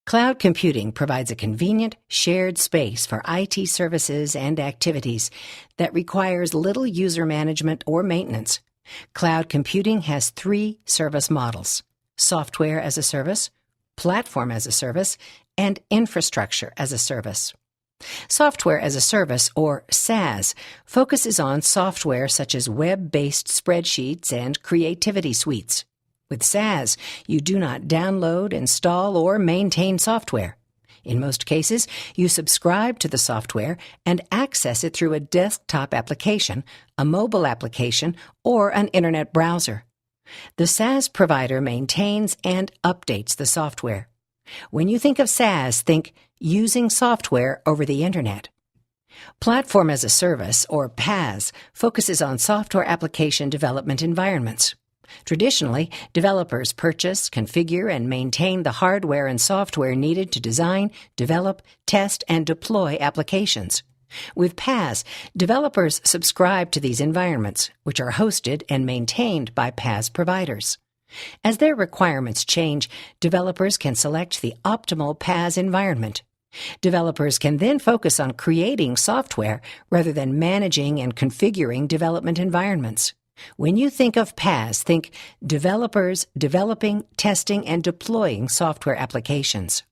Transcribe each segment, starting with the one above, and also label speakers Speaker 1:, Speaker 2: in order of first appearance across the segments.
Speaker 1: Cloud computing provides a convenient, shared space for IT services and activities that requires little user management or maintenance. Cloud computing has three service models: software as a service, platform as a service, and infrastructure as a service. Software as a service, or SaaS, focuses on software such as web-based spreadsheets and creativity suites. With SaaS, you do not download, install, or maintain software. In most cases, you subscribe to the software and access it through a desktop application, a mobile application, or an internet browser. The SaaS provider maintains and updates the software. When you think of SaaS, think using software over the Internet. Platform as a Service, or PaaS, focuses on software application development environments. Traditionally, developers purchase, configure, and maintain the hardware and software needed to design, develop, test, and deploy applications. With PaaS, developers subscribe to these environments, which are hosted and maintained by PaaS providers. As their requirements change, developers can select the optimal PaaS environment. Developers can then focus on creating software rather than managing and configuring development environments. When you think of PaaS, think developers developing, testing, and deploying software applications.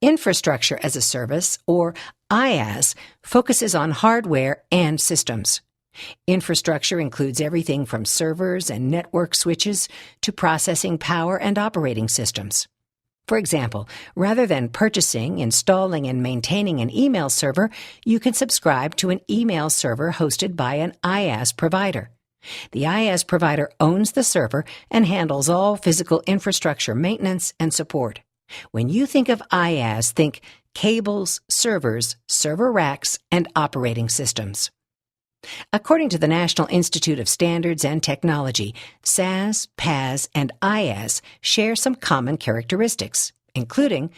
Speaker 1: Infrastructure as a Service, or IaaS, focuses on hardware and systems. Infrastructure includes everything from servers and network switches to processing power and operating systems. For example, rather than purchasing, installing, and maintaining an email server, you can subscribe to an email server hosted by an IaaS provider. The IaaS provider owns the server and handles all physical infrastructure maintenance and support. When you think of IaaS, think cables, servers, server racks, and operating systems. According to the National Institute of Standards and Technology, SaaS, PaaS, and IaaS share some common characteristics, including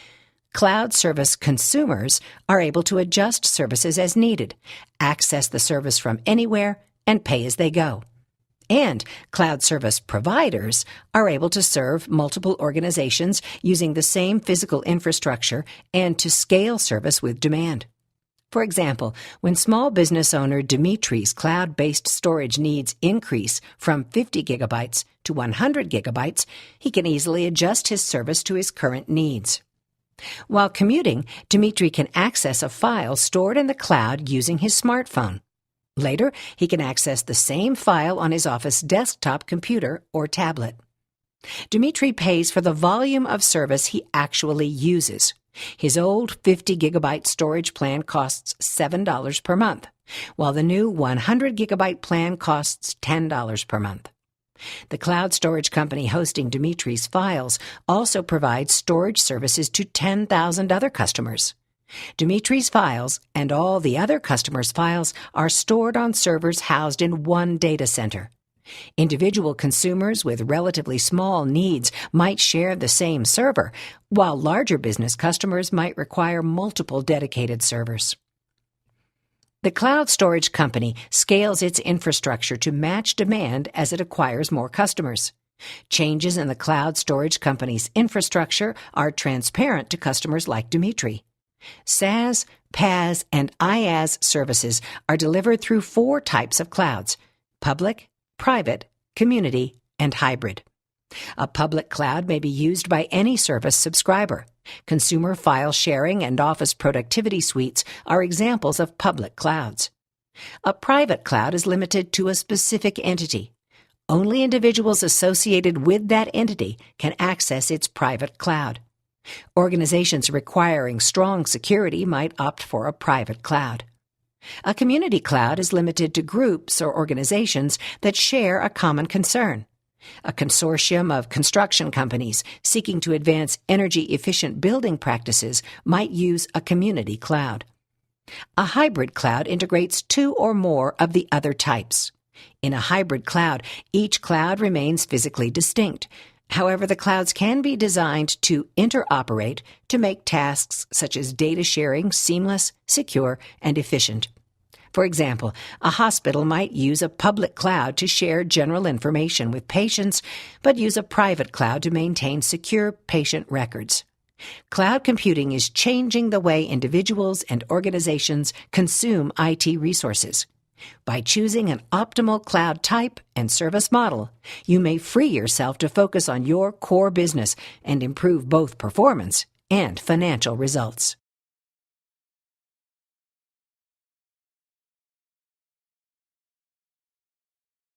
Speaker 1: cloud service consumers are able to adjust services as needed, access the service from anywhere, and pay as they go. And cloud service providers are able to serve multiple organizations using the same physical infrastructure and to scale service with demand. For example, when small business owner Dimitri's cloud-based storage needs increase from 50 gigabytes to 100 gigabytes, he can easily adjust his service to his current needs. While commuting, Dimitri can access a file stored in the cloud using his smartphone. Later, he can access the same file on his office desktop computer or tablet. Dimitri pays for the volume of service he actually uses. His old 50-gigabyte storage plan costs $7 per month, while the new 100-gigabyte plan costs $10 per month. The cloud storage company hosting Dimitri's files also provides storage services to 10,000 other customers. Dimitri's files and all the other customers' files are stored on servers housed in one data center. Individual consumers with relatively small needs might share the same server, while larger business customers might require multiple dedicated servers. The cloud storage company scales its infrastructure to match demand as it acquires more customers. Changes in the cloud storage company's infrastructure are transparent to customers like Dimitri. SaaS, PaaS, and IaaS services are delivered through four types of clouds: public, private, community, and hybrid. A public cloud may be used by any service subscriber. Consumer file sharing and office productivity suites are examples of public clouds. A private cloud is limited to a specific entity. Only individuals associated with that entity can access its private cloud. Organizations requiring strong security might opt for a private cloud. A community cloud is limited to groups or organizations that share a common concern. A consortium of construction companies seeking to advance energy-efficient building practices might use a community cloud. A hybrid cloud integrates two or more of the other types. In a hybrid cloud, each cloud remains physically distinct. However, the clouds can be designed to interoperate to make tasks such as data sharing seamless, secure, and efficient. For example, a hospital might use a public cloud to share general information with patients, but use a private cloud to maintain secure patient records. Cloud computing is changing the way individuals and organizations consume IT resources. By choosing an optimal cloud type and service model, you may free yourself to focus on your core business and improve both performance and financial results.